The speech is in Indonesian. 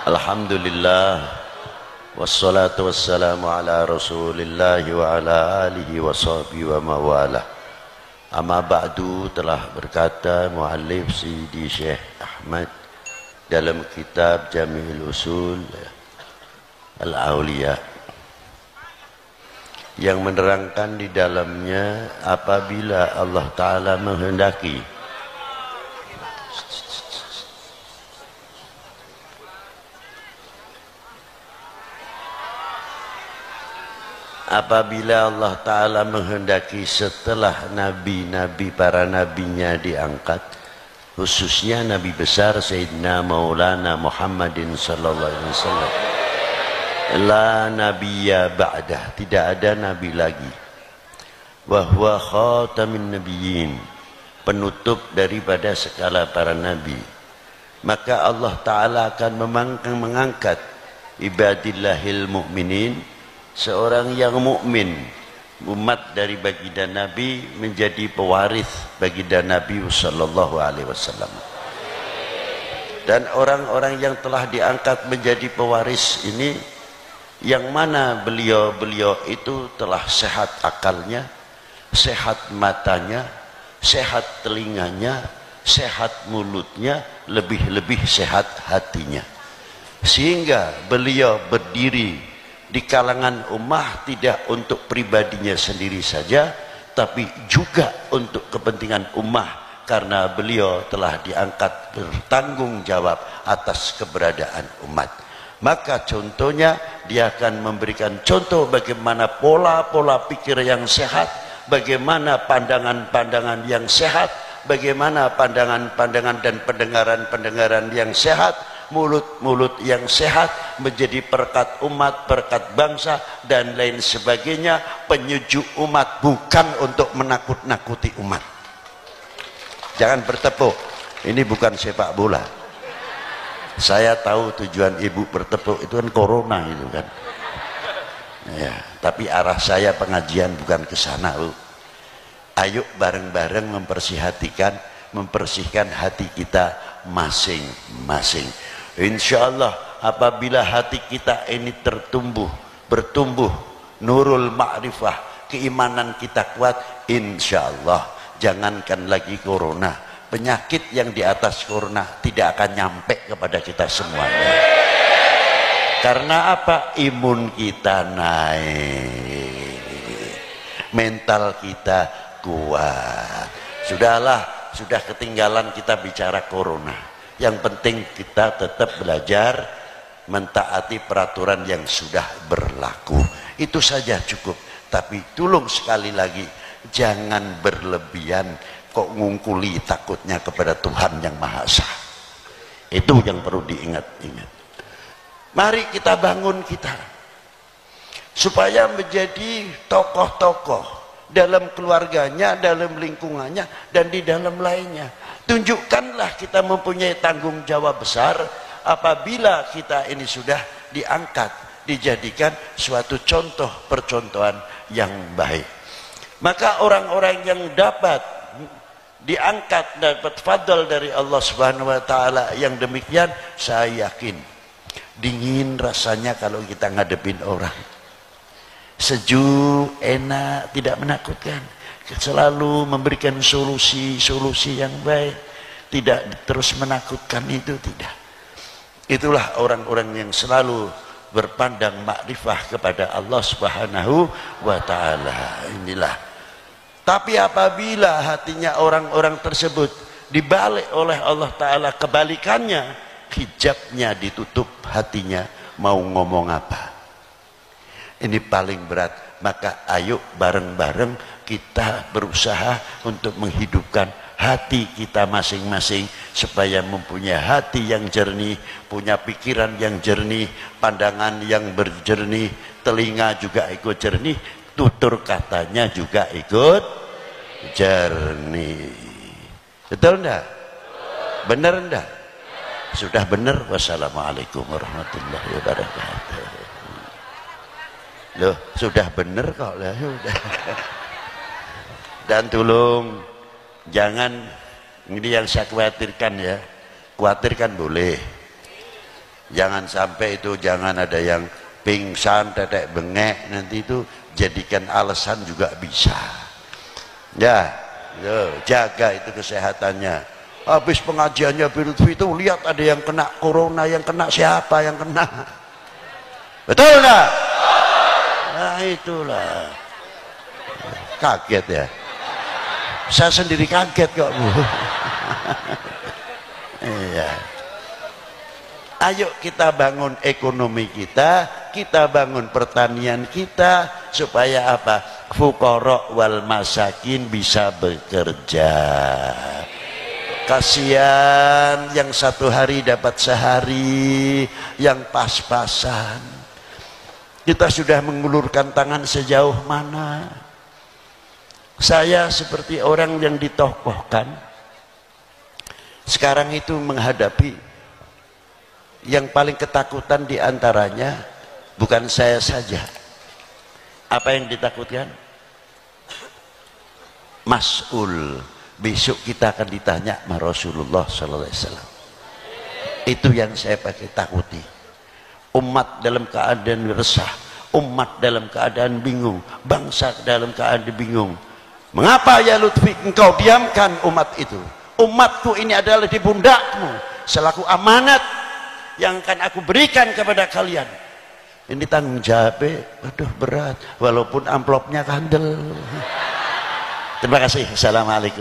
Alhamdulillah wassalatu wassalamu ala rasulillah wa ala alihi wa sahbihi wa mawalah. Amma ba'du, telah berkata muallif Sidi Syekh Ahmad dalam kitab Jami'ul Usul Al-Auliya yang menerangkan di dalamnya apabila Allah Ta'ala menghendaki Allah Ta'ala menghendaki setelah nabi-nabi, para nabinya diangkat, khususnya nabi besar Sayyidina Maulana Muhammadin sallallahu alaihi wasallam, la nabiyya ba'dah, tidak ada nabi lagi, wa huwa khatamin nabiyyin, penutup daripada segala para nabi, maka Allah Ta'ala akan mengangkat ibadillahil mu'minin, seorang yang mukmin, umat dari baginda Nabi, menjadi pewaris baginda Nabi sallallahu alaihi wasallam. Dan orang-orang yang telah diangkat menjadi pewaris ini, yang mana beliau itu telah sehat akalnya, sehat matanya, sehat telinganya, sehat mulutnya, lebih-lebih sehat hatinya, sehingga beliau berdiri di kalangan ummah tidak untuk pribadinya sendiri saja, tapi juga untuk kepentingan ummah, karena beliau telah diangkat bertanggung jawab atas keberadaan umat. Maka contohnya, dia akan memberikan contoh bagaimana pola-pola pikir yang sehat, bagaimana pandangan-pandangan yang sehat, bagaimana pandangan-pandangan dan pendengaran-pendengaran yang sehat, mulut-mulut yang sehat, menjadi perkat umat, perkat bangsa, dan lain sebagainya, penyejuk umat, bukan untuk menakut-nakuti umat. Jangan bertepuk, ini bukan sepak bola. Saya tahu tujuan ibu bertepuk itu kan corona itu kan ya, tapi arah saya pengajian bukan ke sana, Bu. Ayo bareng-bareng membersihkan hati kita masing-masing. Insya Allah apabila hati kita ini bertumbuh nurul ma'rifah, keimanan kita kuat, insya Allah jangankan lagi corona, penyakit yang di atas corona tidak akan nyampe kepada kita semuanya. Karena apa? Imun kita naik, mental kita kuat. Sudah ketinggalan kita bicara corona. Yang penting kita tetap belajar mentaati peraturan yang sudah berlaku. Itu saja cukup. Tapi tolong sekali lagi, jangan berlebihan kok ngungkuli takutnya kepada Tuhan yang Maha Esa. Itu yang perlu diingat-ingat. Mari kita bangun kita supaya menjadi tokoh-tokoh dalam keluarganya, dalam lingkungannya, dan di dalam lainnya. Tunjukkanlah kita mempunyai tanggung jawab besar apabila kita ini sudah diangkat, dijadikan suatu contoh percontohan yang baik. Maka orang-orang yang dapat diangkat, dapat fadl dari Allah Subhanahu wa Ta'ala yang demikian, saya yakin dingin rasanya kalau kita ngadepin orang, sejuk, enak, tidak menakutkan, selalu memberikan solusi yang baik, tidak terus menakutkan, itu tidak. Itulah orang-orang yang selalu berpandang makrifah kepada Allah Subhanahu wa Ta'ala. Inilah. Tapi apabila hatinya orang-orang tersebut dibalik oleh Allah Ta'ala kebalikannya, hijabnya ditutup hatinya, mau ngomong apa? Ini paling berat. Maka ayo bareng-bareng kita berusaha untuk menghidupkan hati kita masing-masing supaya mempunyai hati yang jernih, punya pikiran yang jernih, pandangan yang berjernih, telinga juga ikut jernih, tutur katanya juga ikut jernih. Betul enggak? Benar enggak? Sudah benar. Wassalamualaikum warahmatullahi wabarakatuh. Loh, sudah benar kok lah, sudah. Dan tolong jangan, ini yang saya khawatirkan ya, khawatirkan boleh, Jangan sampai itu, jangan ada yang pingsan, tetek bengek, nanti itu jadikan alasan juga bisa. Ya, jaga itu kesehatannya. Habis pengajiannya Lutfi itu lihat ada yang kena corona, yang kena siapa yang kena. Betul nggak? Nah itulah. Kaget ya. Saya sendiri kaget kok Bu. Iya. Ayo kita bangun ekonomi kita bangun pertanian kita, supaya apa? Fuqara wal masakin bisa bekerja. Kasihan yang satu hari dapat sehari, yang pas-pasan. Kita sudah mengulurkan tangan sejauh mana? Saya seperti orang yang ditokohkan sekarang itu menghadapi yang paling ketakutan diantaranya bukan saya saja. Apa yang ditakutkan? Mas'ul. Besok kita akan ditanya sama Rasulullah SAW. Itu yang saya pakai takuti. Umat dalam keadaan resah, umat dalam keadaan bingung, bangsa dalam keadaan bingung. Mengapa ya Lutfi engkau diamkan umat itu? Umatku ini adalah di pundakmu selaku amanat yang akan aku berikan kepada kalian. Ini tanggung jawab, aduh berat, walaupun amplopnya kandel. Terima kasih. Assalamualaikum.